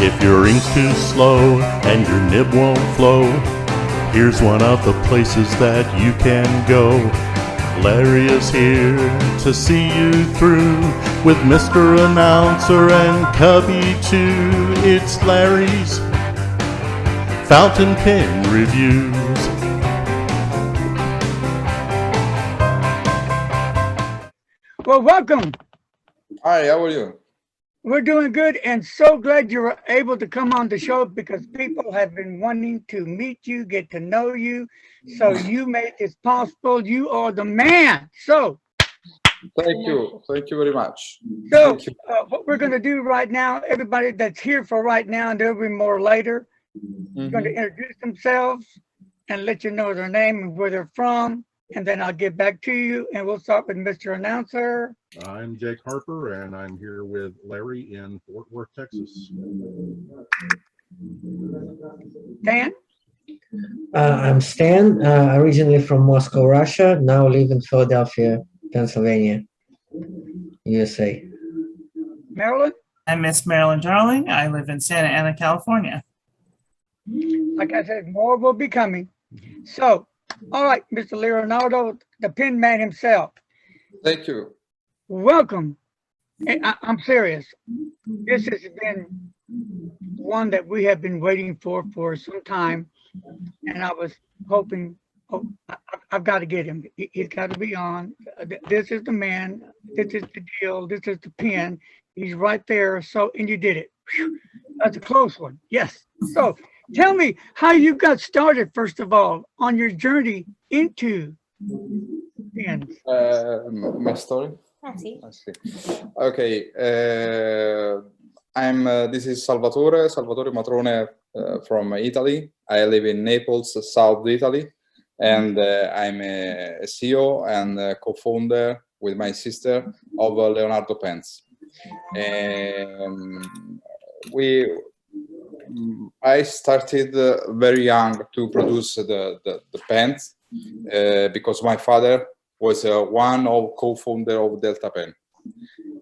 If your ink's too slow and your nib won't flow, here's one of the places that you can go. Larry is here to see you through with Mr. Announcer and Cubby too. It's Larry's Fountain Pen Reviews. Well, welcome. Hi, how are you? We're doing good and so glad you were able to come on the show because people have been wanting to meet you, get to know you. So you made this possible. You are the man. So Thank you very much. So what we're going to do right now, everybody that's here for right now, and there'll be more later, going to introduce themselves and let you know their name and where they're from. And then I'll get back to you and we'll start with Mr. Announcer. I'm Jake Harper and I'm here with Larry in Fort Worth, Texas. Dan? I'm Stan, originally from Moscow, Russia, now live in Philadelphia, Pennsylvania, USA. Marilyn? I'm Miss Marilyn Darling. I live in Santa Ana, California. Like I said, more will be coming. So, all right, Mr. Leonardo, the pen man himself. Thank you. Welcome. I'm serious. This has been one that we have been waiting for some time. And I was hoping, I've got to get him. He's got to be on. This is the man. This is the deal. This is the pen. He's right there. So, and you did it. Whew. That's a close one. Yes. So tell me how you got started, first of all, on your journey into pens. My story? I see. Okay. This is Salvatore Matrone from Italy. I live in Naples, South Italy. And I'm a CEO and co-founder with my sister of Leonardo Pens. I started very young to produce the pens because my father was one of co-founder of Delta Pen,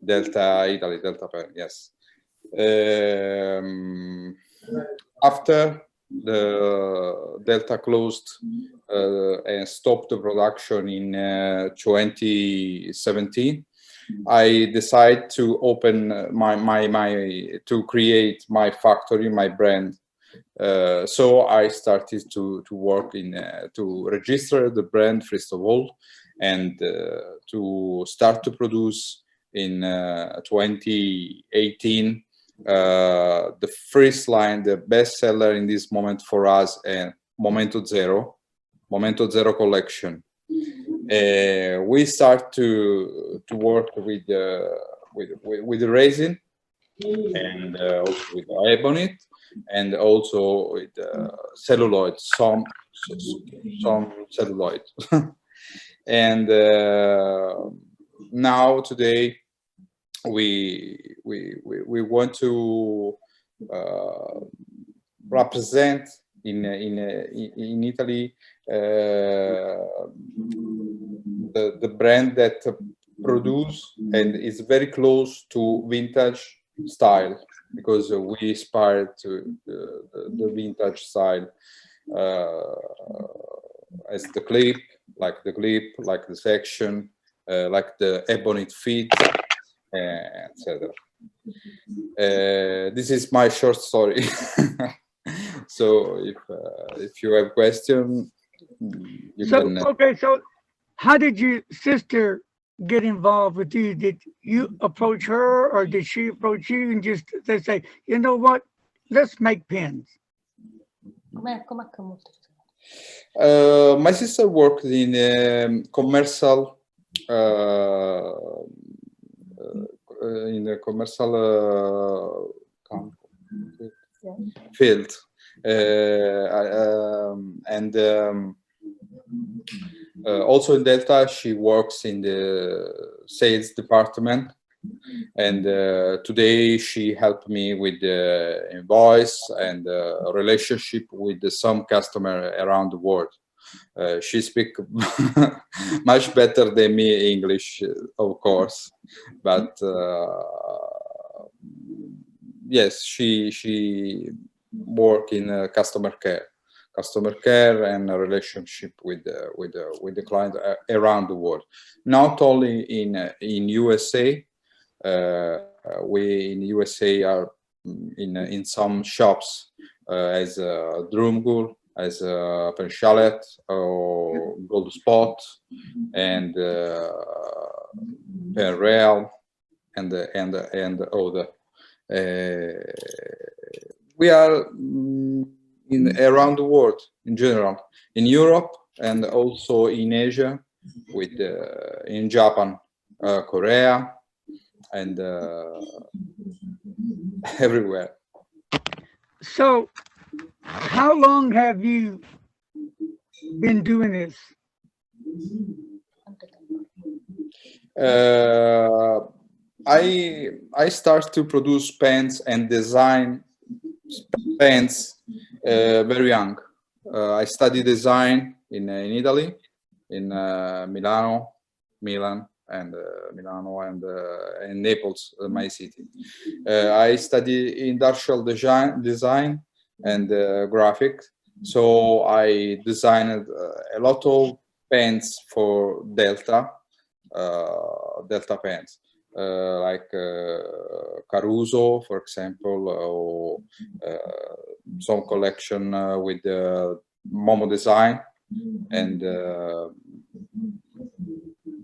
Delta Italy, Delta Pen, yes. After the Delta closed and stopped the production in 2017, I decided to open to create my factory, my brand. So I started to work to register the brand first of all, and to start to produce in 2018 the first line, the best seller in this moment for us, Momento Zero collection. We start to work with the resin and also with ebonite and also with celluloid, some celluloid. And now today we want to represent in Italy the brand that produce and is very close to vintage style, because we inspired to the vintage style as the clip, like the section, like the ebonite feet, etc. This is my short story. So if you have question, you can. Okay, so how did your sister get involved with you? Did you approach her, or did she approach you and just they say, you know what, let's make pens? My sister worked in commercial field, and also in Delta she works in the sales department, and today she helped me with the invoice and relationship with some customer around the world. She speaks much better than me English, of course, but yes, she work in customer care and a relationship with the client around the world, not only in USA. We in USA are in some shops as Drumgool, as Pen Chalet or Gold Spot, and Pen Real, and other. We are in around the world in general, in Europe and also in Asia, with in Japan, Korea, and everywhere. So, how long have you been doing this? I start to produce pens and design pens very young. I studied design in Italy, in Milan, and Milano, and Naples, my city. I study industrial design and graphic. So I designed a lot of pens for Delta pens, like Caruso, for example, or some collection with Momo Design and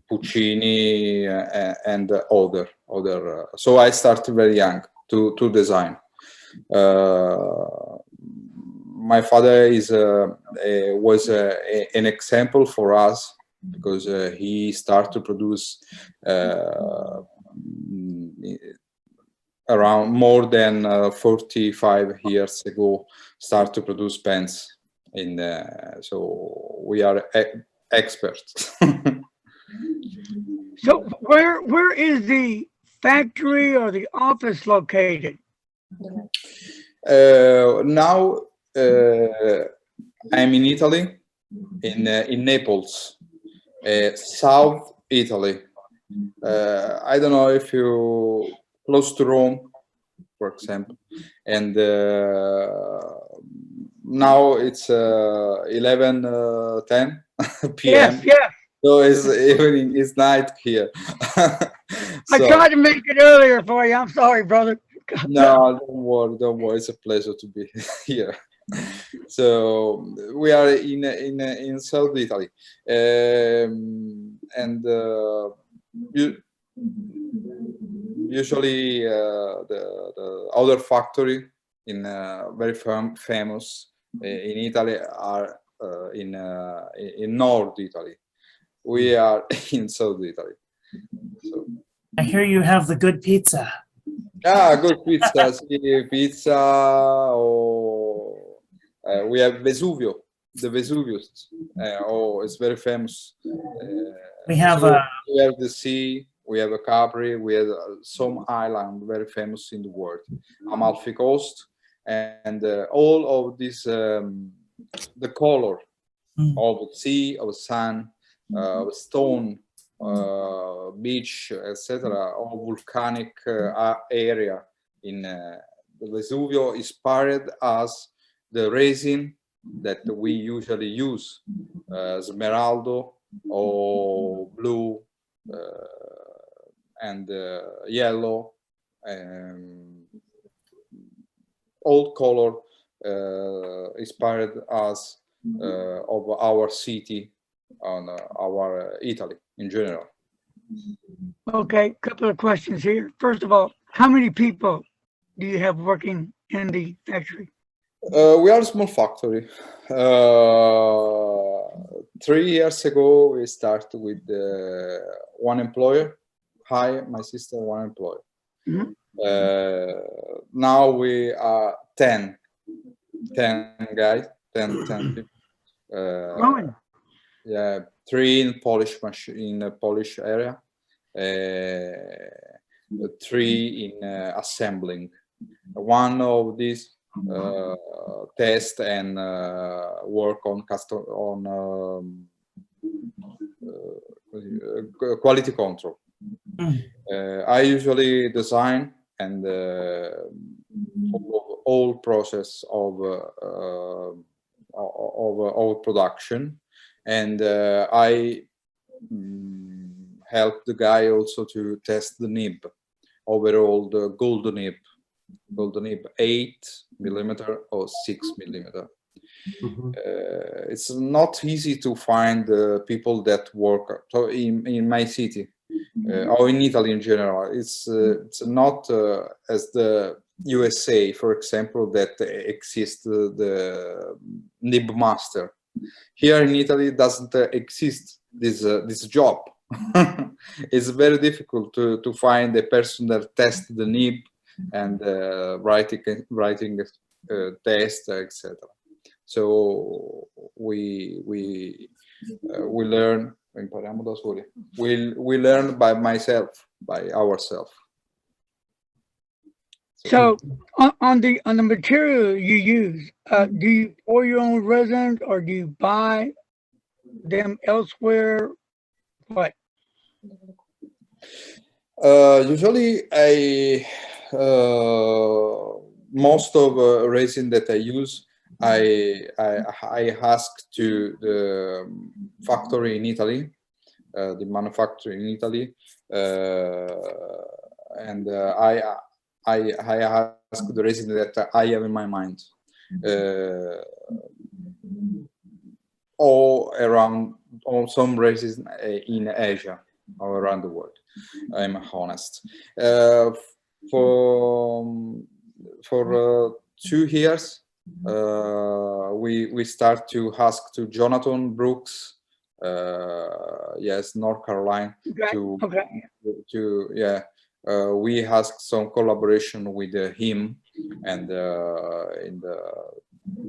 Puccini and other. So I started very young to design. My father was an example for us, because he started to produce around more than 45 years ago. Start to produce pens, so we are experts. So, where is the factory or the office located? Now I'm in Italy, in Naples, South Italy. I don't know if you close to Rome, for example, and now it's 11:10 p.m. Yes. So it's evening, it's night here. I tried to make it earlier for you. I'm sorry, brother. No, don't worry. It's a pleasure to be here. So we are in South Italy, and usually the other factory in very famous in Italy are in North Italy. We are in South Italy. So. I hear you have the good pizza. Good pizza. Pizza. Or we have Vesuvio, the Vesuvius. It's very famous. We have we have the sea. We have a Capri. We have some island very famous in the world, Amalfi Coast, and all of this. The color of sea, of sun, of stone, beach, etc., or volcanic area in the Vesuvio inspired us the resin that we usually use, smeraldo or blue and yellow, all color inspired us of our city, on our Italy in general. Okay, couple of questions here. First of all, how many people do you have working in the factory? We are a small factory. 3 years ago, we started with one employer. My sister, one employer. Mhm. Now we are 10 guys, 10 people. Growing. Yeah, 3 in Polish Polish area, 3 in assembling. One of these test and work on quality control. I usually design and all process of production. And I helped the guy also to test the nib, overall the golden nib 8mm or 6mm. It's not easy to find people that work in my city or in Italy in general. It's not as the USA, for example, that exists the nib master. Here in Italy, doesn't exist this job. It's very difficult to find a person that tests the nib and writing test, etc. So we learn. We learn by ourselves. So on the material you use, do you pour your own resin or do you buy them elsewhere? What? Usually, most of resin that I use, I ask to the factory in Italy, the manufacturer in Italy, and I ask the resin that I have in my mind, all some resin in Asia or around the world. I'm honest. For 2 years, we start to ask to Jonathan Brooks, yes, North Carolina, we asked some collaboration with him, and in the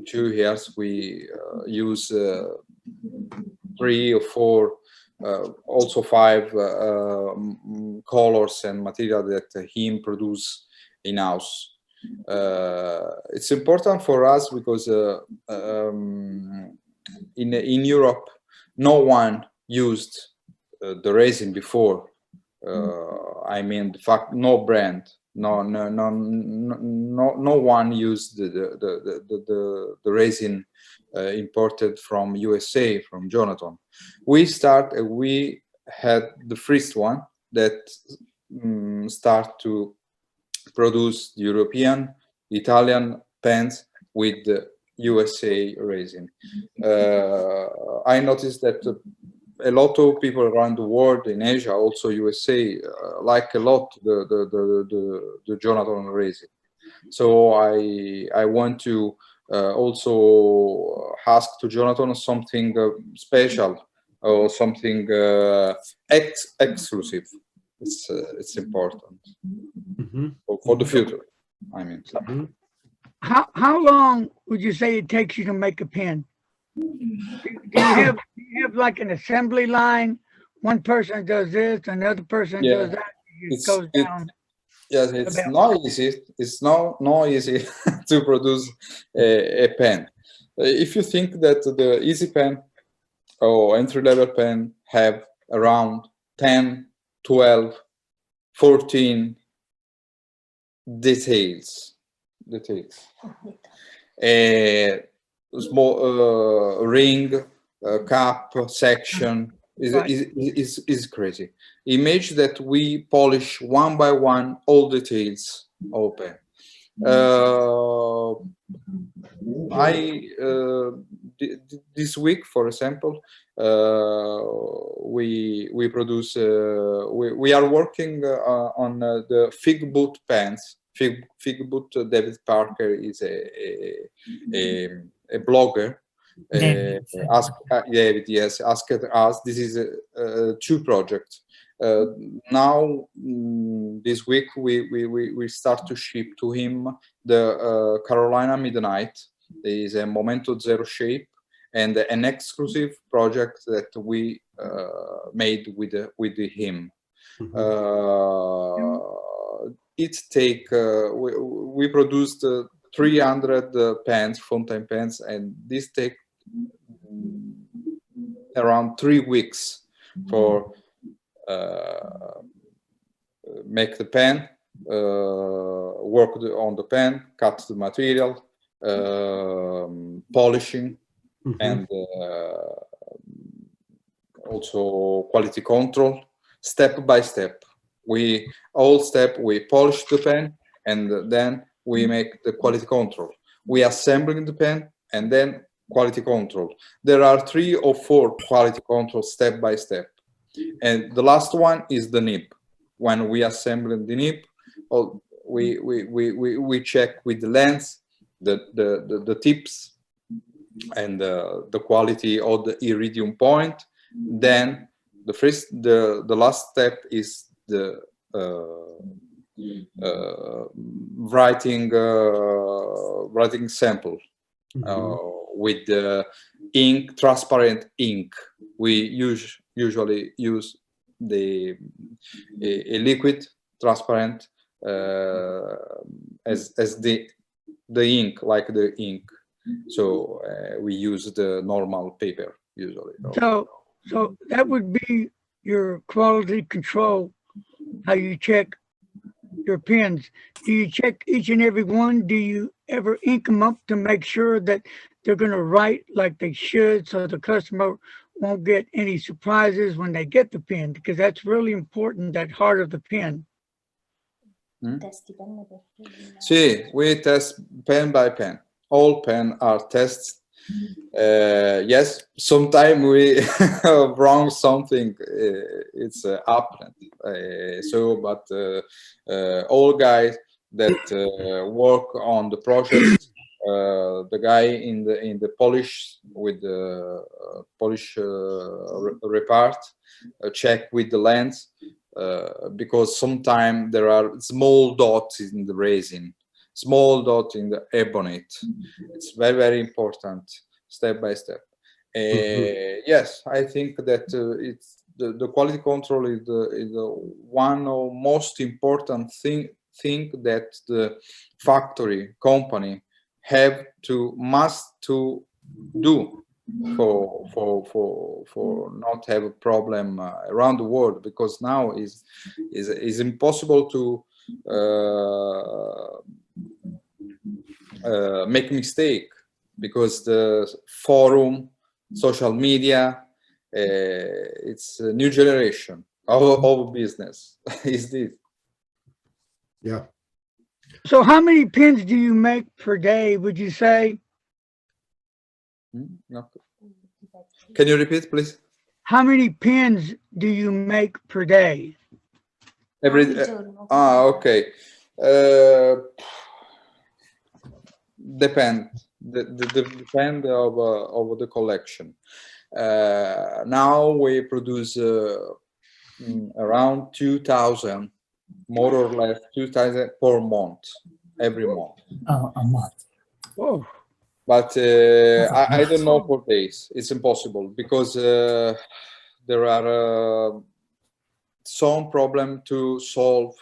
2 years we use 3 or 4, also 5 colors and material that him produce in house. It's important for us because in Europe, no one used the resin before. I mean, the fact, no brand, no one used the resin imported from USA, from Jonathan. We had the first one that start to produce European, Italian pens with the USA resin. I noticed that a lot of people around the world, in Asia, also USA, like a lot the Jonathan resin. So I want to also ask to Jonathan something special or something exclusive. It's important for the future. I mean, how long would you say it takes you to make a pen? Do you have like an assembly line? One person does this, another person does that. It goes down. Yes, it's not easy. It's not easy to produce a pen. If you think that the easy pen or entry-level pen have around 10, 12, 14 details. A small ring, cap, section is crazy. Imagine that we polish one by one all details open. This week, for example, we produce. We are working on the Fig Boot pens. Fig Boot. David Parker is a blogger. David, yes, asked us. This is 2 projects. Now this week we start to ship to him the Carolina Midnight. There is a Momento Zero shape and an exclusive project that we made with him. It take we produced 300 pens, fountain pens, and this take around 3 weeks for make the pen, work on the pen, cut the material, polishing, and also quality control, step by step. We polish the pen, and then we make the quality control. We assembling the pen, and then quality control. There are 3 or 4 quality control step by step, and the last one is the nib. When we assemble the nib, we check with the lens the tips and the quality of the iridium point. Then the last step is the writing sample with the ink, transparent ink. We usually use a liquid transparent as the ink, like the ink. So we use the normal paper usually. So that would be your quality control, how you check your pens. Do you check each and every one? Do you ever ink them up to make sure that they're going to write like they should, so the customer won't get any surprises when they get the pen? Because that's really important, that heart of the pen. Sì, we test pen by pen. All pen are tested. Yes, sometimes we wrong something. It's happened. But all guys that work on the project, the guy in the polish with the polish repart, check with the lens, because sometimes there are small dots in the resin, small dot in the ebonite. It's very, very important, step by step. Yes, I think that it's the quality control is the one of most important thing that the factory company must to do for not have a problem around the world, because now is impossible to make mistake, because the forum, social media, it's a new generation of business. Is this? Yeah. So how many pens do you make per day, would you say? No. Can you repeat, please? How many pens do you make per day? Okay. Depend of the collection. Now we produce around 2,000, more or less 2,000 per month, every month. A month. Whoa. But I don't know for days. It's impossible, because there are some problem to solve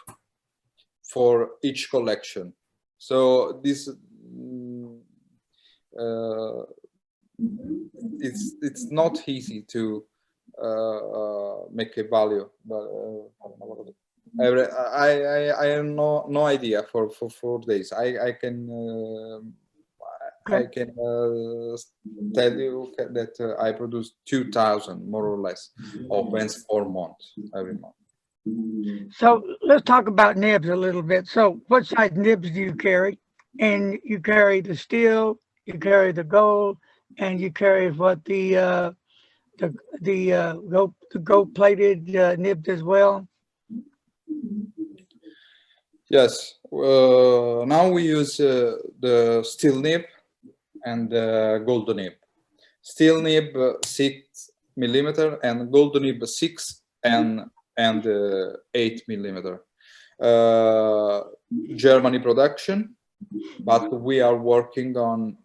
for each collection. So this it's not easy to make a value, but I have no idea for 4 days. I can tell you that I produce 2,000 more or less of pens per month, every month. So let's talk about nibs a little bit. So what size nibs do you carry? And you carry the steel, you carry the gold, and you carry what the gold plated nibs as well. Yes. Now we use the steel nib and gold nib. Steel nib 6 millimeter and gold nib 6 and 8 millimeter. Germany production, but we are working on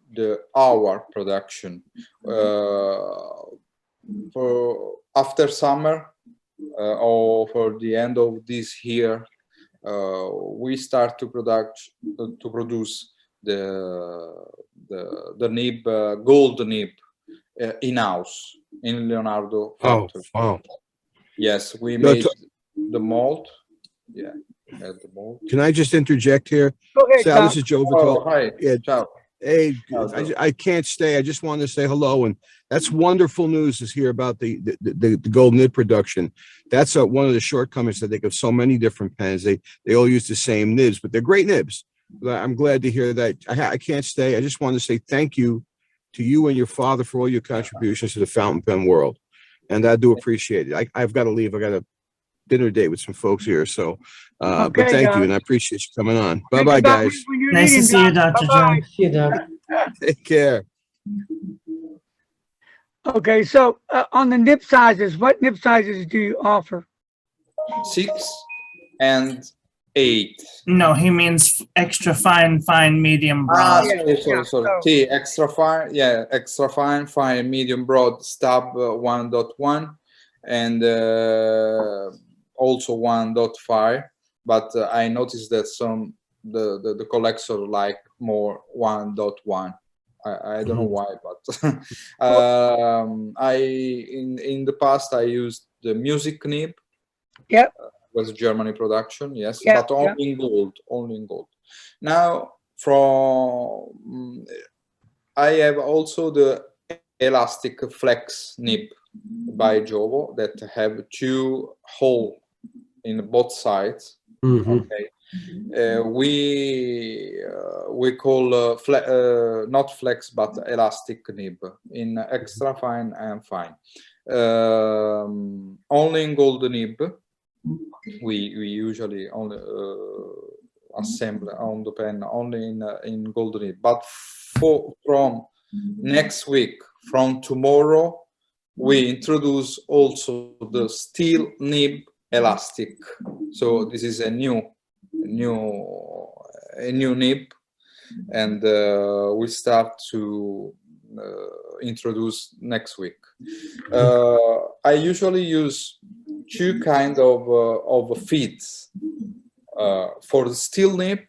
our production. For after summer or for the end of this year, we start to produce the nib, gold nib, in-house in Leonardo factory. Oh, wow. Yes, we made the mold. Yeah. Add the mold. Can I just interject here? Go ahead, Sal, Tom. this is Joe Oh, Vitale. hi. Yeah. Ciao. Hey, Ciao, Joe. I can't stay. I just wanted to say hello, and that's wonderful news to hear about the gold nib production. That's one of the shortcomings I think of so many different pens. They all use the same nibs, but they're great nibs. I'm glad to hear that. I can't stay. I just want to say thank you to you and your father for all your contributions to the fountain pen world, and I do appreciate it. I've got to leave. I got a dinner date with some folks here, so but Okay, thank you, guys. and I appreciate you coming on. Think Bye, about guys. me when you're Nice to eating, see you, Doc. Dr. Bye-bye. Joe. See you, Doc. Take care. Okay, so on the nib sizes, what nib sizes do you offer? 6 and 8. No, he means extra fine, medium, Ah, broad. sorry. so- T, extra fine, yeah, extra fine, medium, broad, stub 1.1, and also 1.5. But I noticed that some the collector like more 1.1. I don't know why, but in the past I used the music nib. Yep. Was Germany production, yes, Yeah, but only in gold, only in gold. Now, from I have also the elastic flex nib by Jovo that have 2 holes in both sides. Okay, we call not flex but elastic nib in extra fine and fine. Only in gold nib. We usually only assemble on the pen only in gold nib, but from next week, from tomorrow, we introduce also the steel nib elastic. So this is a new nib, and we start to introduce next week. I usually use 2 kind of feeds. For the steel nib,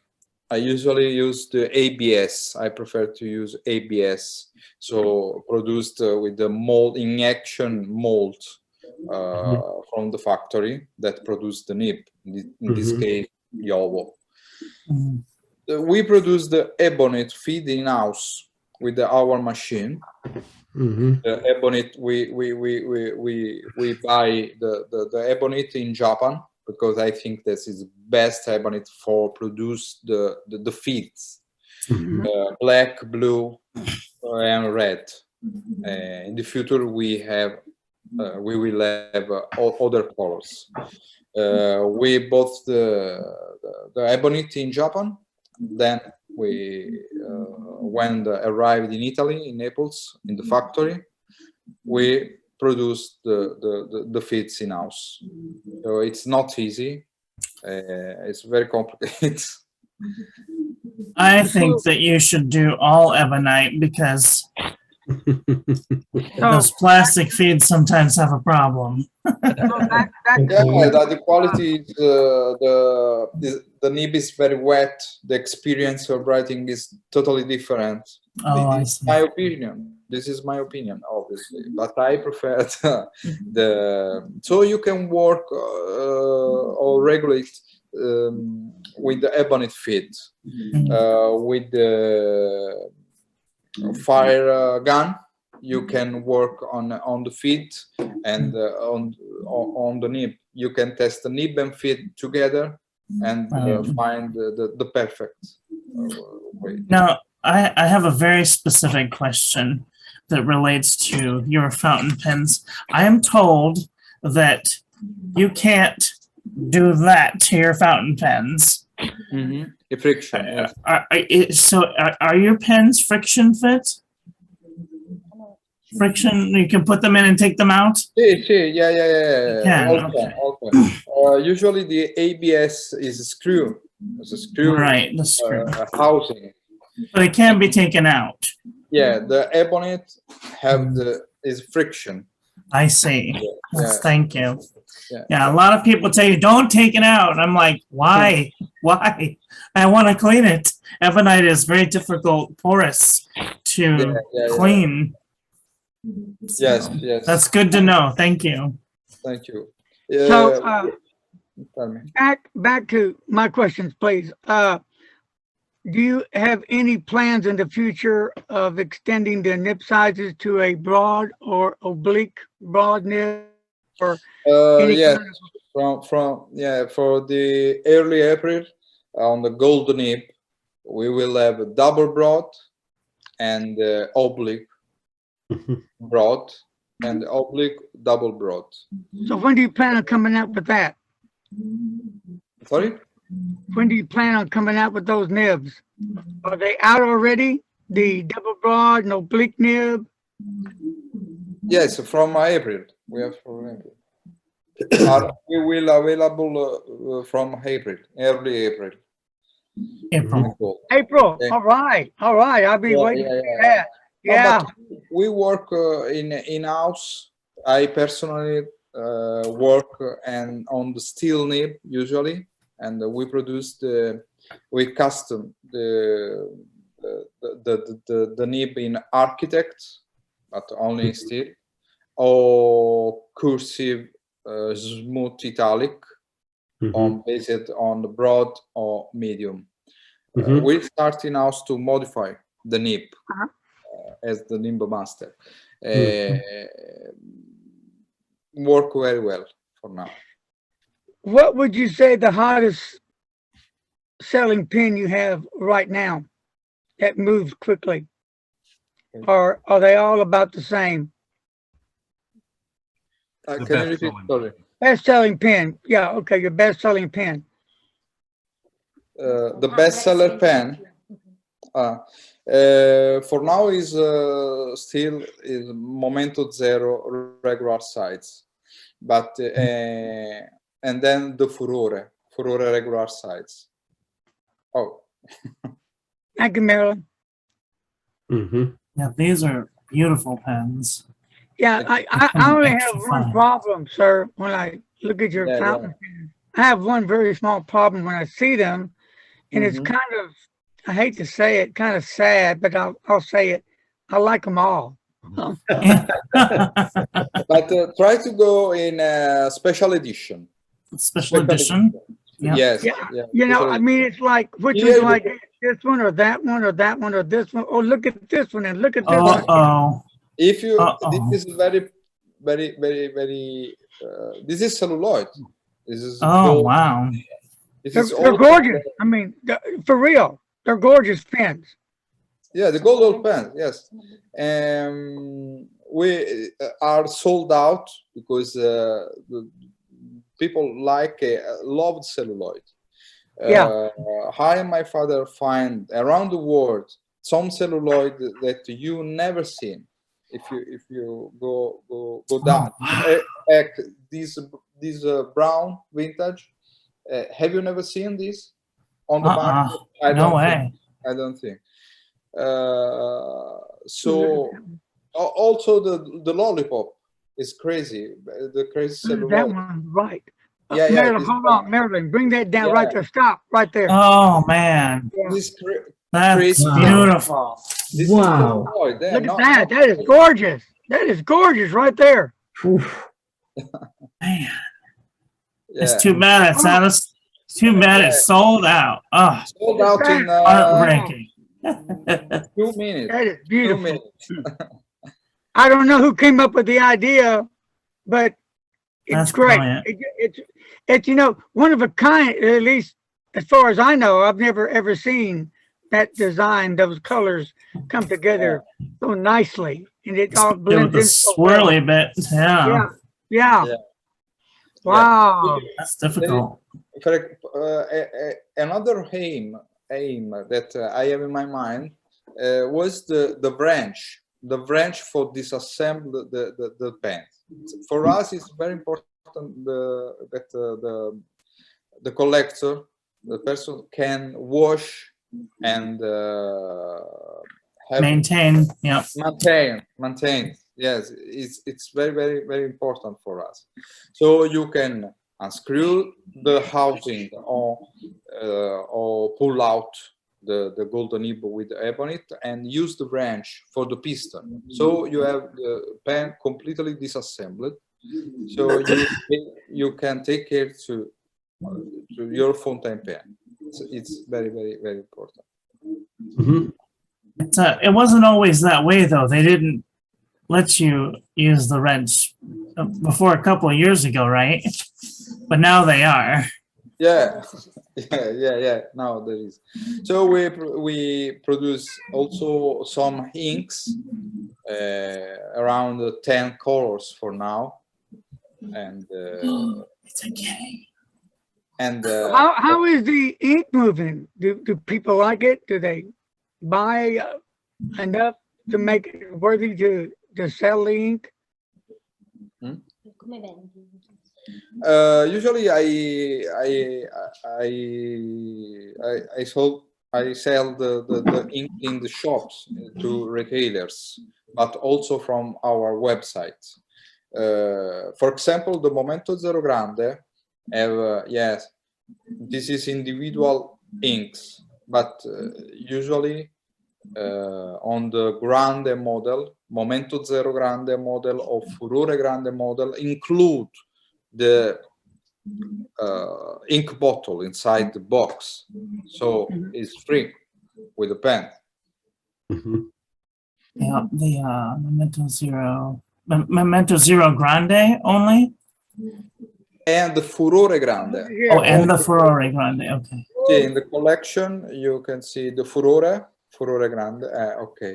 I usually use the ABS. I prefer to use ABS, so produced with the mold injection mold from the factory that produced the nib. In this case, Jovo. We produce the ebonite feed in house with our machine. The ebonite we buy the ebonite in Japan because I think this is best ebonite for produce the feeds, black, blue, and red. In the future we will have other colors. We bought the ebonite in Japan, then we when arrived in Italy, in Naples, in the factory, we produced the feeds in house. So it's not easy. It's very complicated. I think that you should do all ebonite because those plastic feeds sometimes have a problem. Yeah, the quality is the nib is very wet. The experience of writing is totally different. Oh, I This is see. my opinion. This is my opinion, obviously, but I prefer the so you can work or regulate with the ebonite feed, with the fire gun. You can work on the feed and on the nib. You can test the nib and feed together and find the perfect way. Now, I have a very specific question that relates to your fountain pens. I am told that you can't do that to your fountain pens. A friction, yes. Are your pens friction fit? Friction, you can put them in and take them out? Yeah. Can, Okay. Usually the ABS is a screw. It's a screw, Right, the screw. housing. But it can be taken out. Yeah, the ebonite is friction. I see. Yeah. Thank you. Yeah. Yeah, a lot of people tell you, don't take it out. I'm like, why? Why? I want to clean it. Ebonite is very difficult, porous to clean. Yes. That's good to know. Thank you. Thank you. So Tell me. Back to my questions, please. Do you have any plans in the future of extending the nib sizes to a broad or oblique broad nib, or any Yes, kind for the early April on the golden nib, we will have a double broad and oblique broad and oblique double broad. So when do you plan on coming out with that? Sorry? When do you plan on coming out with those nibs? Are they out already? The double broad and oblique nib? Yes, from April. We have from April. We will available from April, early April. April. April. Yeah. All right. All right. I'll be waiting to see that. No, Yeah. but we work in-house. I personally work and on the steel nib usually, and we produce we custom the nib in architect, but only in steel, or cursive, smooth italic, based on the broad or medium. We start in-house to modify the nib as the nib master. Work very well for now. What would you say the hottest selling pen you have right now that moves quickly? Or are they all about the same? Can you repeat? Sorry. Best selling pen. Yeah, okay, your best selling pen. The bestseller pen for now is still is Momento Zero regular size, but and then the Furore regular size. Oh, Thank you, Marilyn. Yeah, these are beautiful pens. Yeah, I only have one Fine. problem, sir, when I look at your Yeah, fountain pen. I have one very small problem when I see them, and it's kind of, I hate to say it, kind of sad, but I'll say it. I like them all. but try to go in a special edition. Special edition. Yeah. Yes. Yeah, Yeah. you know, special I mean, it's like, which Yeah, one's like this one or that one or that one or this one? Oh, look at this one and look at this one. Uh-oh. If you, Uh-oh. this is very, this is celluloid. This is Oh, gold. wow. This They're, is they're old- gorgeous. I mean, for real, they're gorgeous pens. Yeah, the gold old pen. Yes, we are sold out because the people like loved celluloid. Yeah. I and my father find around the world some celluloid that you never seen. If you go down, this brown vintage. Have you never seen this on the market? No way. I don't think. So also the lollipop is crazy. The crazy celluloid. That one, right. Yeah, yeah. Marilyn, hold on, Marilyn, bring that down Yeah. right there. Stop right there. Oh, man. This That's crazy. beautiful. This Wow. is celluloid. Yeah, Look at that. That is gorgeous. That is gorgeous right there. Oof. Man. Yeah. It's too bad it's out of. Too bad it's sold out. Oh, Sold out in heartbreaking. 2 minutes. That is 2 beautiful. minutes. I don't know who came up with the idea, but it's That's great. brilliant. It's you know, one of a kind, at least as far as I know. I've never ever seen that design, those colors come together so nicely, and it all With blends the in so well. swirly bit. Yeah. Yeah. Yeah. Wow. That's difficult. Another aim that I have in my mind was the branch for disassemble the pen. For us, it's very important that the collector, the person, can wash and Maintain. Yeah. maintain. Yes, it's very important for us. So you can unscrew the housing or pull out the golden nib with the ebony and use the branch for the piston. So you have the pen completely disassembled. So you can take care to to your fountain pen. So it's very, very, very important. Mhm. It wasn't always that way though. They didn't let you use the wrench before a couple of years ago, right? But now they are. Yeah, yeah. Now there is. So we produce also some inks, around 10 colors for now, and It's okay. How is the ink moving? Do people like it? Do they buy enough to make it worthy to sell the ink? Usually I sell the ink in the shops to retailers, but also from our website. For example, the Momento Zero Grande have yes, this is individual inks, but usually on the Grande model, Momento Zero Grande model or Furore Grande model include the ink bottle inside the box, so it's free with the pen. Mhm. Yeah, the Memento Zero Grande only. And the Furore Grande. Oh, and the Furore Grande. Okay. See, in the collection you can see the Furore Grande. Okay.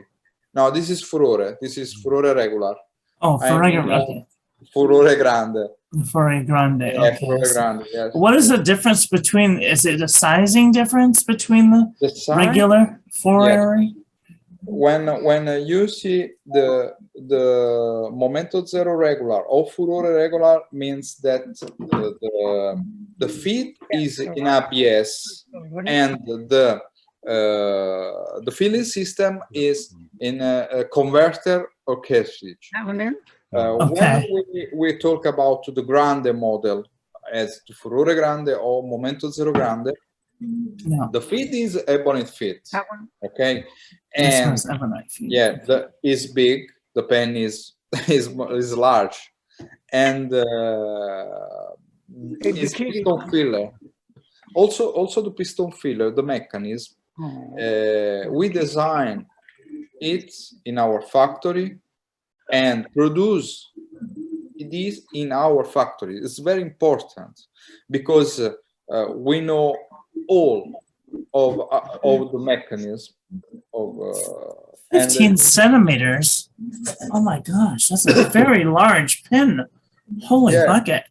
Now this is Furore. This is Furore regular. Oh, for I regular. mean, Okay. Furore Grande. Furore Grande. Yeah, Okay. Furore Grande. Yes. What is the difference between? Is it a sizing difference between The the size? regular Furore? When you see the Momento Zero regular or Furore regular, means that the feed is in ABS and the filling system is in a converter or cartridge. That one there? Okay. When we talk about the Grande model as the Furore Grande or Momento Zero Grande, Yeah. the feed is ebonite feed. That one? Okay, This and was ebonite feed. yeah, the is big. The pen is large, and it's piston filler. Also the piston filler, the mechanism. We design it in our factory and produce this in our factory. It's very important because we know all of the mechanism of 15 centimeters. Oh my gosh, that's a very large pen. Holy Yeah. bucket.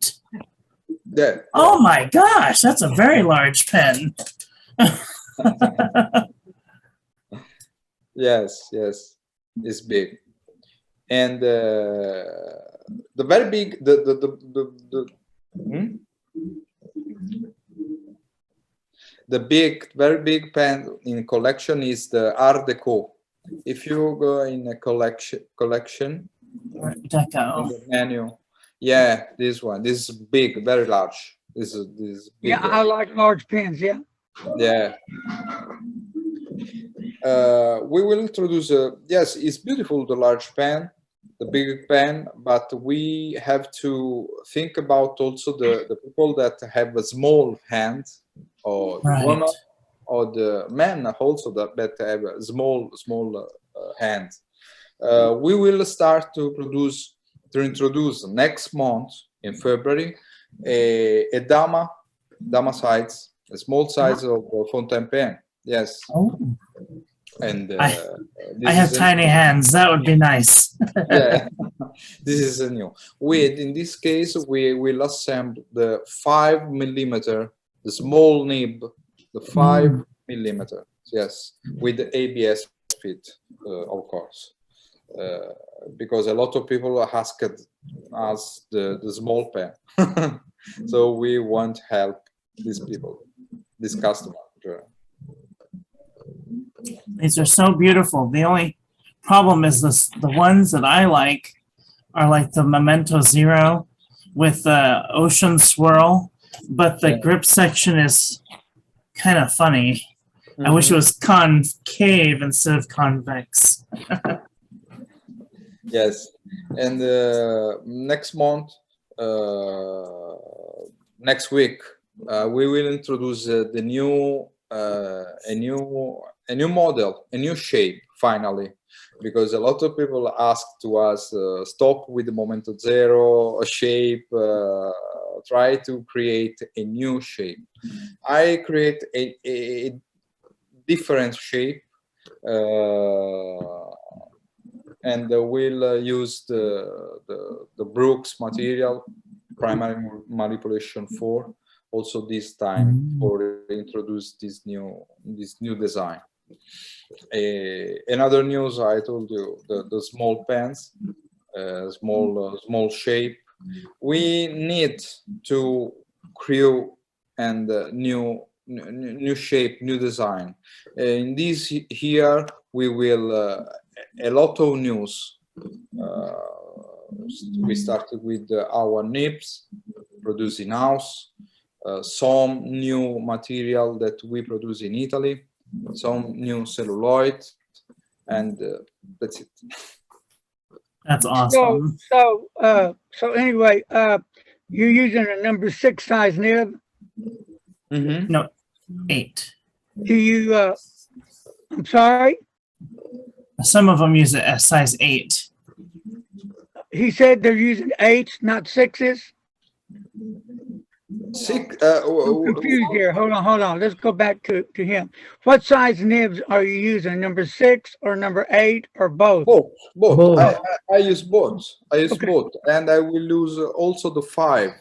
yeah, Oh my gosh, that's a very large pen. yes, it's big, and the very big the big, very big pen in collection is the Art Deco. If you go in a collection in Deco. the menu, yeah, this one, this is big, very large. This is big. Yeah, I like large pens, yeah. Yeah. We will introduce yes, it's beautiful, the large pen, the big pen, but we have to think about also the people that have a small hand, or the Right. woman, or the men also that have a small hand. We will start to introduce next month in February a Dama size, a small size of fountain pen. Yes. Oh, And I have tiny hands. That would be nice. yeah, this is a new. In this case, we will assemble the 5 millimeter, the small nib, the 5 millimeter. Yes, with the ABS fit, of course, because a lot of people asked us the small pen, so we want to help these people, this customer. These are so beautiful. The only problem is the ones that I like are like the Memento Zero with the ocean swirl, but the grip section is kind of funny. I wish it was concave instead of convex. Yes, and next month, next week, we will introduce the new a new model, a new shape finally, because a lot of people ask to us stop with the Momento Zero shape, try to create a new shape. I create a different shape, and we'll use the Brooks material, primary manipulation 4, also this time for introduce this new design. Another news, I told you, the small pens, small shape. We need to create and new shape, new design. In this here, we will a lot of news. We started with our nibs, produced in house, some new material that we produce in Italy, some new celluloid, and that's it. That's awesome. So anyway, you're using a number 6 size nib. Mm-hmm. No, 8. Do you? I'm sorry. Some of them use it as size 8. He said they're using 8s, not 6s. Six. I'm confused here. Hold on. Let's go back to him. What size nibs are you using? Number 6 or number 8 or both? Both. Both. I use both. Okay. Both, and I will use also the 5.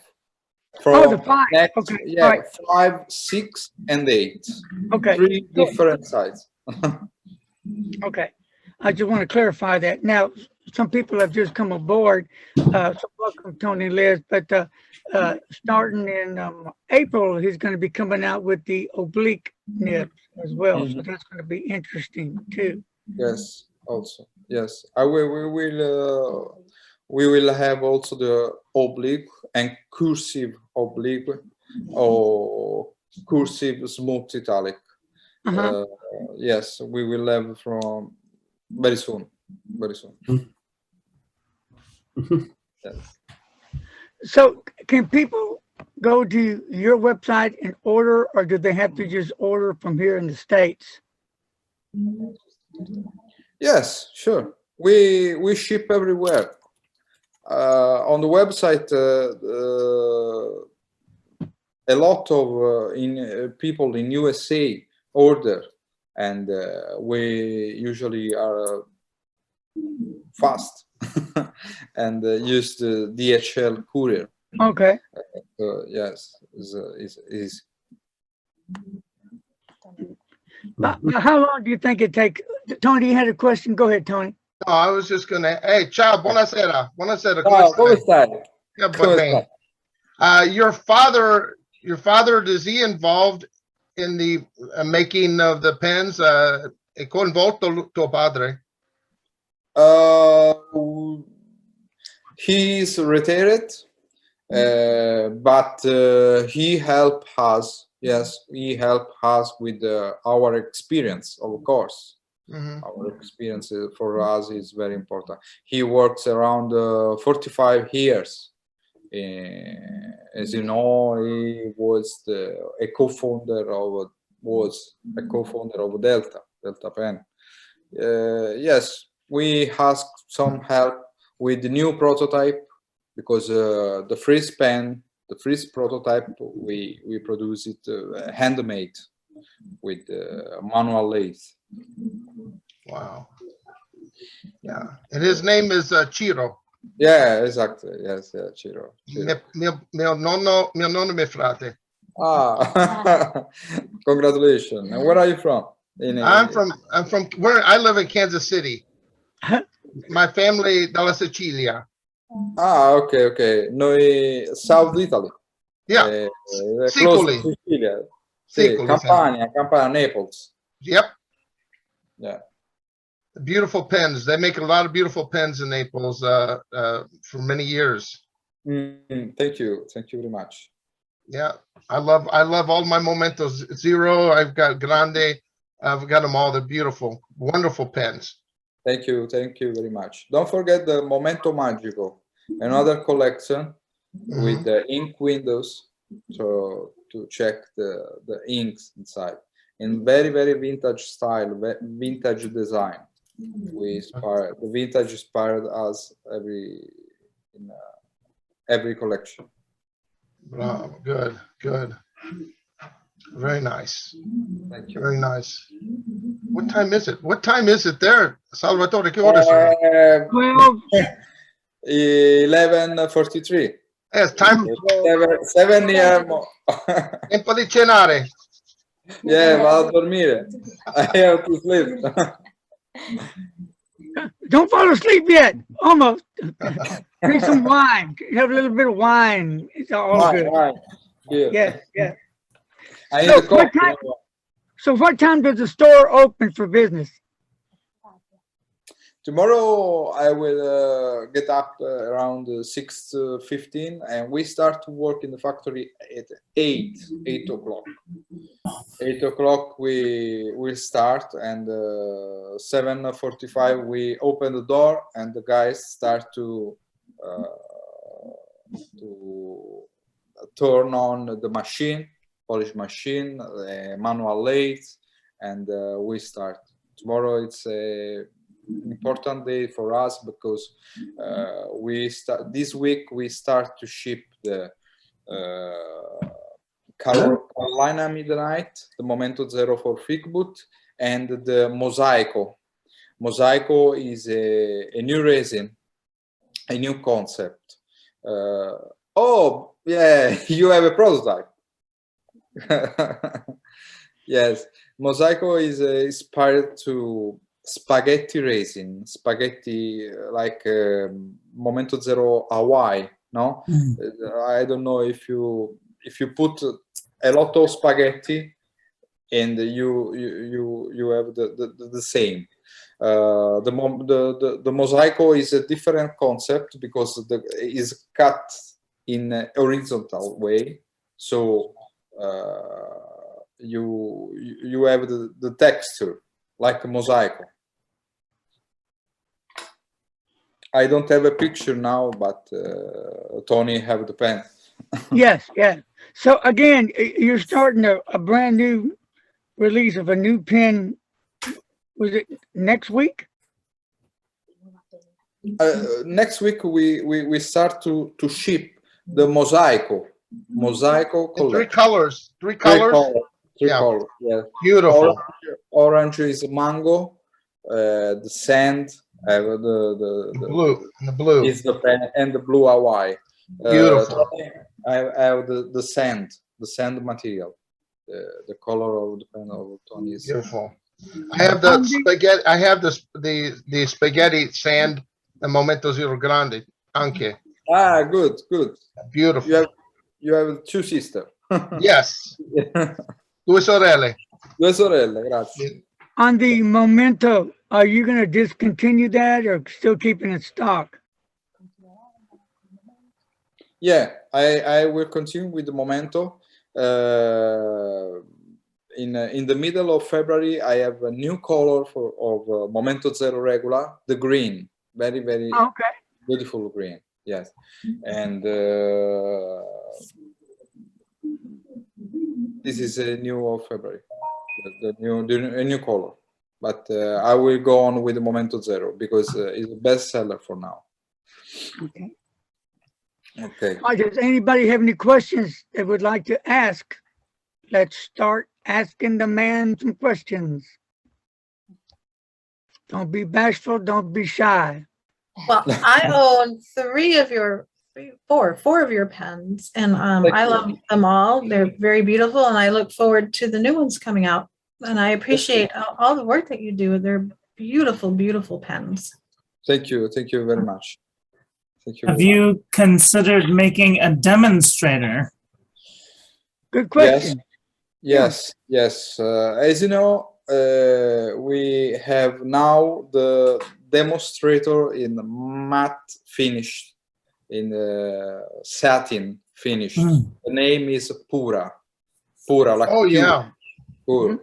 Oh, the 5. Next, Okay. yeah, All right. 5, 6, and 8. Okay. 3 different sizes. Okay. I just want to clarify that. Now, some people have just come aboard. So welcome, Tony Liz. But starting in April, he's going to be coming out with the oblique nibs as well. So that's going to be interesting too. Yes, also. Yes. We will have also the oblique and cursive oblique or cursive smooth italic. Yes, we will have from very soon. Yes. So can people go to your website and order, or do they have to just order from here in the States? Yes, sure. We ship everywhere. On the website, a lot of people in USA order, and we usually are fast and use the DHL courier. Okay. Yes, is. But how long do you think it takes? Tony, you had a question. Go ahead, Tony. No, I was just gonna. Hey, ciao, buonasera, buonasera. Come stai? Yeah, Come but stai? your father, is he involved in the making of the pens? È coinvolto tuo padre? He's retired, but he helped us. Yes, he helped us with our experience, of course. Our experience for us is very important. He works around 45 years. As you know, he was a co-founder of Delta Pen. Yes, we asked some help with the new prototype, because the freeze pen, the freeze prototype, we produce it handmade with manual lathe. Wow. Yeah, and his name is Ciro. Yeah, exactly. Yes, yeah, Ciro. Mio nonno mio frate. Ah, congratulations. And where are you from? I'm from where I live in Kansas City. My family dalla Sicilia. Ah, okay. Noi South Italy. Yeah. Close Sicily. to Sicilia. Sicily, Campania, Naples. Yep. Yeah. Beautiful pens. They make a lot of beautiful pens in Naples for many years. Thank you very much. Yeah, I love all my Momentos Zero. I've got Grande. I've got them all. They're beautiful, wonderful pens. Thank you very much. Don't forget the Momento Magico, another collection with the ink windows, so to check the inks inside. In very vintage style, vintage design. The vintage inspired us in every collection. Wow, good, good. Very nice. Thank you. Very nice. What time is it? What time is it there, Salvatore? ¿Qué hora es? Well, 11:43. It's time, 7 a.m. tempo di cenare. Yeah, vado a dormire. I have to sleep. don't fall asleep yet. Almost. Drink some wine. Have a little bit of wine. It's all good. Wine. Beer. Yes, yes. I need So a coffee. So what time does the store open for business? Tomorrow I will get up around 6:15, and we start to work in the factory at 8 o'clock. 8 o'clock we will start, and 7:45 we open the door, and the guys start to turn on the machine, polish machine, manual lathe, and we start. Tomorrow it's a important day for us because this week we start to ship the Carolina Midnight, the Momento Zero for Figboot, and the Mosaico. Mosaico is a new resin, a new concept. Oh yeah, you have a prototype. Yes, Mosaico is inspired to spaghetti resin, spaghetti like Momento Zero Hawaii. No, I don't know if you put a lot of spaghetti and you have the same. The Mosaico is a different concept because is cut in a horizontal way, so you have the texture like a Mosaico. I don't have a picture now, but Tony have the pen. Yes, yeah. So again, you're starting a brand new release of a new pen. Was it next week? Next week we start to ship the Mosaico And three collection. colors. Three colors. Three Yeah. colors. Yeah. Beautiful. Orange is mango. The sand. The blue. Is the pen, and the blue Hawaii. Beautiful. I have the sand material. The color of the pen of Tony is Beautiful. I have the spaghetti. I have the spaghetti sand, the Momento Zero Grande. Anche. good. Beautiful. You have two sisters. Yes. Due sorelle. Due sorelle, grazie. On the Momento, are you going to discontinue that or still keep it in stock? Yeah, I will continue with the Momento. In the middle of February, I have a new color of Momento Zero Regular, the green, very Okay. beautiful green. Yes, and this is a new of February, a new color. But I will go on with the Momento Zero because it's the best seller for now. Okay. Okay. All right, does anybody have any questions they would like to ask? Let's start asking the man some questions. Don't be bashful, don't be shy. Well, I own four of your pens, and I love them all. They're very beautiful, and I look forward to the new ones coming out. And I appreciate all the work that you do. They're beautiful, beautiful pens. Thank you very much. Thank you. Have you considered making a demonstrator? Good question. Yes. As you know, we have now the demonstrator in matte finish, in satin finish. The name is Pura. Like Oh, pure. yeah. Pure.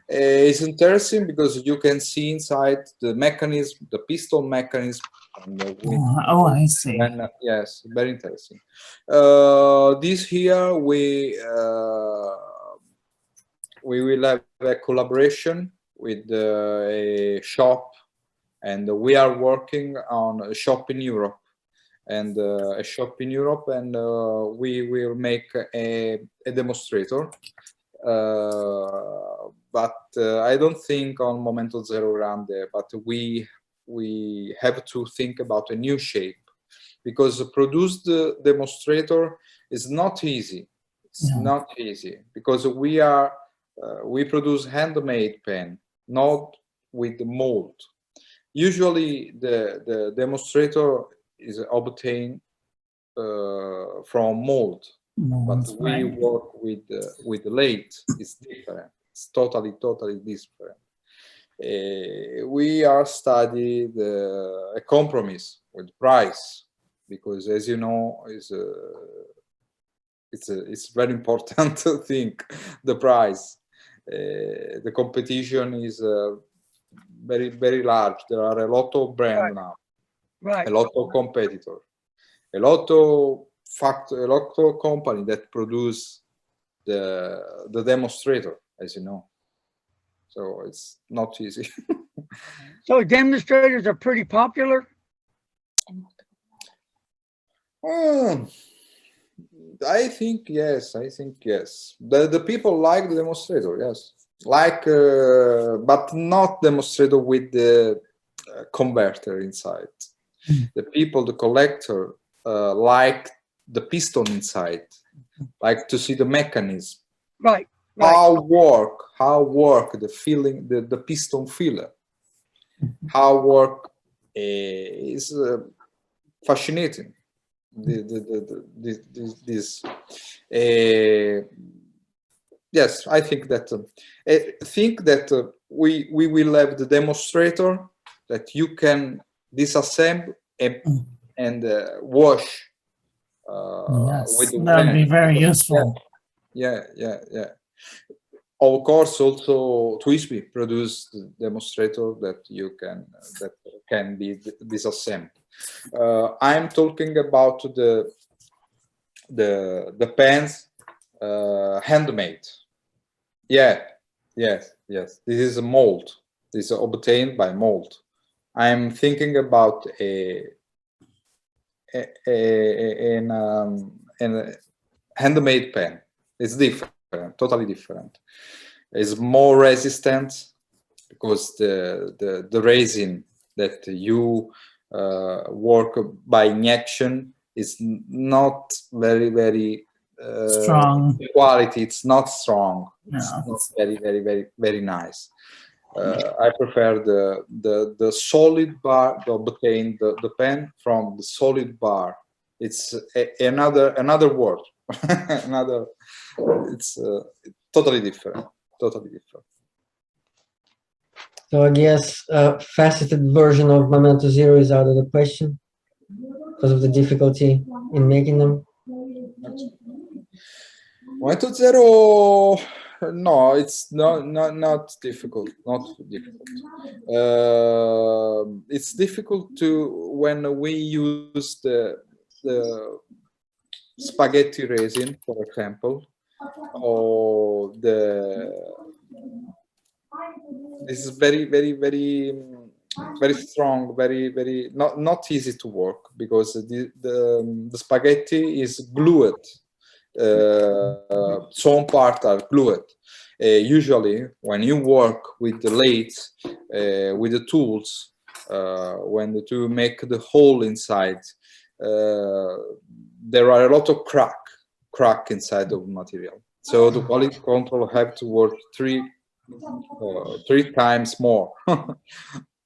It's interesting because you can see inside the mechanism, the piston mechanism, And, Oh, I see. and, yes, very interesting. This year we will have a collaboration with a shop, and we are working on a shop in Europe, and we will make a demonstrator. But I don't think on Momento Zero Grande, but we have to think about a new shape, because produce the demonstrator is not easy. It's not easy, because we produce handmade pen, not with the mold. Usually the demonstrator is obtained from mold, but we work with the lathe. It's different. It's totally different. We are studying a compromise with price, because, as you know, it's very important to think the price. The competition is very large. There are a lot of brands now, a lot of competitors, a lot of company that produce the demonstrator, as you know. So it's not easy. So demonstrators are pretty popular? I think yes. The people like the demonstrator, yes. Like, but not demonstrator with the converter inside. The people, the collector, like the piston inside, like to see the mechanism. Right. How work the feeling, the piston filler. How work is fascinating. This yes, I think that we will have the demonstrator that you can disassemble and wash with the that would be very useful. Yeah. Of course, also Twisby produced the demonstrator that you can be disassembled. I'm talking about the pens handmade. Yes. This is a mold. This is obtained by mold. I'm thinking about a handmade pen. It's different, totally different. It's more resistant, because the resin that you work by injection is not very strong. Quality, it's not strong. No. It's not very nice. I prefer the solid bar to obtain the pen from the solid bar. It's another word. It's totally different. So I guess a faceted version of Momento Zero is out of the question because of the difficulty in making them. Momento Zero, no, it's not difficult. It's difficult when we use the spaghetti resin, for example, or this is very strong, very not easy to work, because the spaghetti is glued. Some parts are glued. Usually, when you work with the lathe, with the tools, when to make the hole inside, there are a lot of crack inside of material. So the quality control have to work three times more.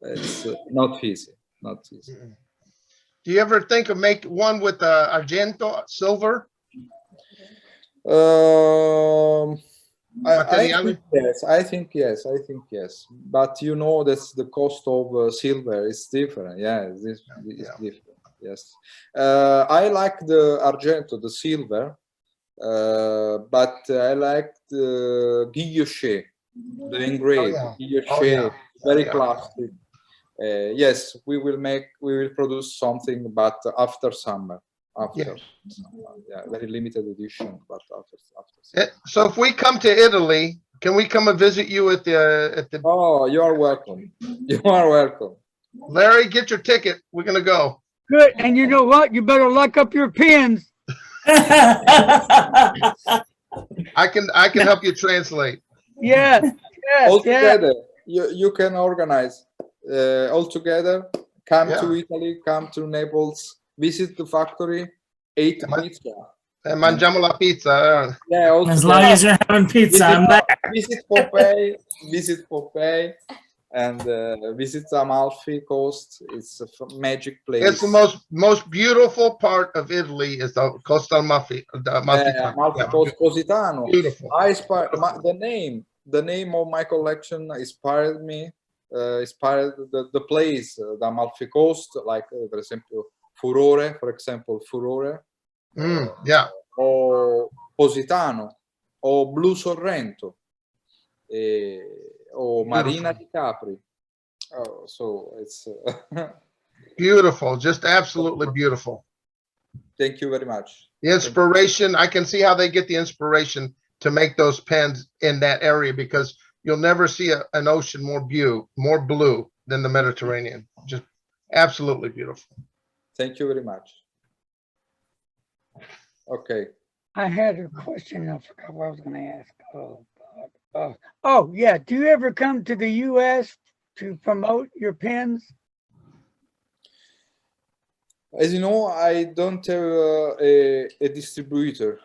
It's not easy. Do you ever think of make one with argento, silver? I think yes. But you know, that's the cost of silver is different. Yeah, this is different. Yes. I like the argento, the silver, but I like the guilloche, the engraved guilloche, very classic. yes, we will produce something, but after summer. After summer. Yeah, very limited edition, but after summer. So if we come to Italy, can we come and visit you at the? Oh, you are welcome. You are welcome. Larry, get your ticket. We're gonna go. Good. And you know what? You better lock up your pens. I can help you translate. Yes. All Yes. Yes. together, you can organize all together. Come Yeah. to Italy, come to Naples, visit the factory, eat pizza. Mangiamo la pizza. Yeah, all As long together. as you're having pizza, I'm there. Visit Pompeii, and visit Amalfi Coast. It's a magic place. It's the most beautiful part of Italy is the Costa Amalfi. Amalfi Coast Positano. Beautiful. The name of my collection inspired me. Inspired the place, the Amalfi Coast, like for example Furore, Yeah. or Positano, or Blue Sorrento, or Marina di Capri. Oh, so it's Beautiful, just absolutely beautiful. Thank you very much. The inspiration, I can see how they get the inspiration to make those pens in that area, because you'll never see an ocean more blue than the Mediterranean. Just absolutely beautiful. Thank you very much. Okay. I had a question. I forgot what I was going to ask. Oh, God. Oh, yeah. Do you ever come to the U.S. to promote your pens? As you know, I don't have a distributor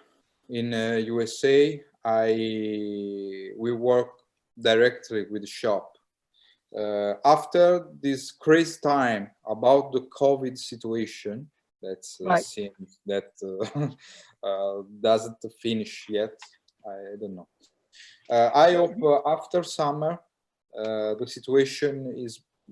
in USA. We work directly with the shop. After this crazy time about the COVID situation, that seems that doesn't finish yet. I don't know. I hope after summer the situation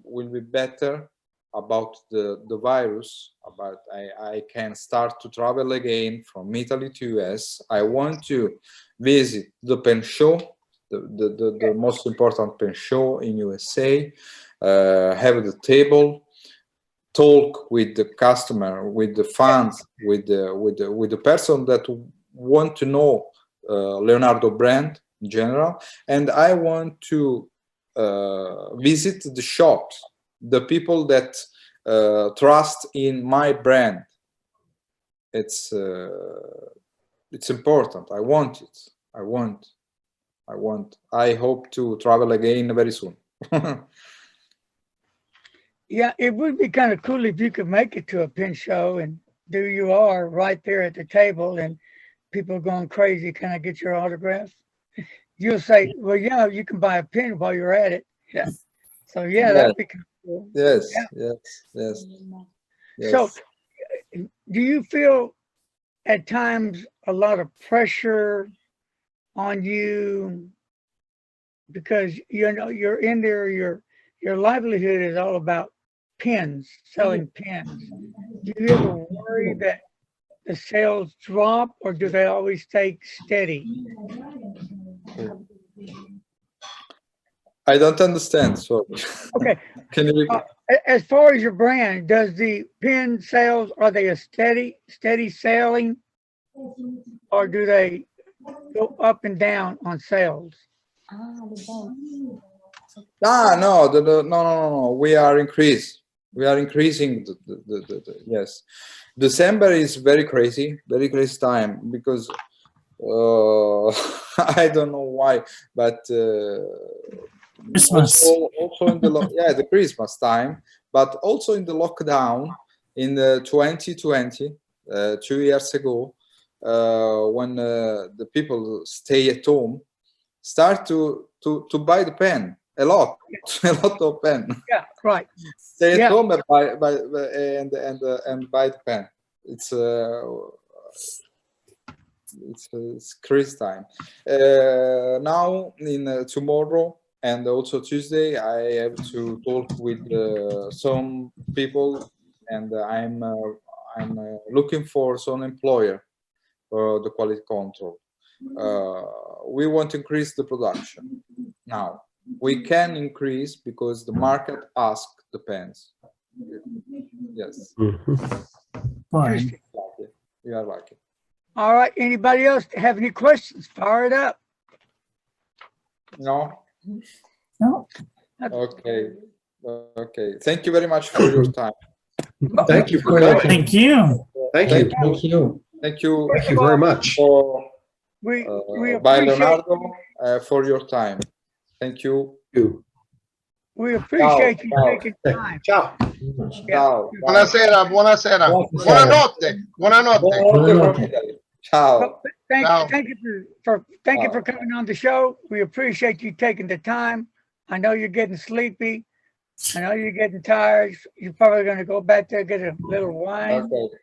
will be better about the virus. But I can start to travel again from Italy to US. I want to visit the pen show, the most important pen show in USA. Have the table, talk with the customer, with the fans, with the person that want to know Leonardo brand in general, and I want to visit the shops, the people that trust in my brand. It's important. I want it. I want. I hope to travel again very soon. Yeah, it would be kind of cool if you could make it to a pen show and there you are right there at the table and people going crazy. Can I get your autograph? You'll say, well, yeah, you can buy a pen while you're at it. Yeah. So yeah, that'd be cool. Yes, Yeah. yes. So do you feel at times a lot of pressure on you because you're in there, your livelihood is all about pens, selling pens. Do you ever worry that the sales drop or do they always stay steady? I don't understand. Sorry. Okay. Can you repeat? As far as your brand, does the pen sales, are they a steady selling or do they go up and down on sales? No. We are increasing. We are increasing yes. December is very crazy time because I don't know why, but Christmas. also in the Christmas time, but also in the lockdown in 2020, 2 years ago, when the people stay at home, start to buy the pen a lot of pen. Yeah, right. Stay at home and buy the pen. It's Chris time. Now in tomorrow and also Tuesday, I have to talk with some people, and I'm looking for some employer for the quality control. We want to increase the production now we can increase because the market asks the pens. Yes, Fine. you are lucky. All right, anybody else have any questions? Fire it up. No? No. Okay. Okay. Thank you very much for your time. Thank you for coming. Thank you. Thank you. Thank you. Thank you. Thank you very much. For, We by appreciate, Leonardo for your time. Thank you. we appreciate you Ciao. taking time. Ciao. Ciao. Buonasera, buonasera. Buonanotte. Buonanotte. Buonanotte. Ciao. Thank you for coming on the show. We appreciate you taking the time. I know you're getting sleepy. I know you're getting tired. You're probably going to go back there, get a little wine. Okay.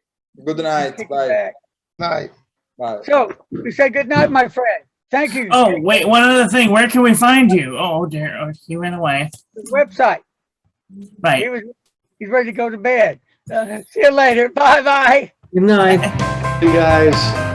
Good night. kick it Bye. back. Night. Bye. So we say good night, my friend. Thank you. Oh, wait, one other thing. Where can we find you? Oh, dear. Oh, he went away. The website. Right. He's ready to go to bed. See you later. Bye bye. Good night. Hey, guys.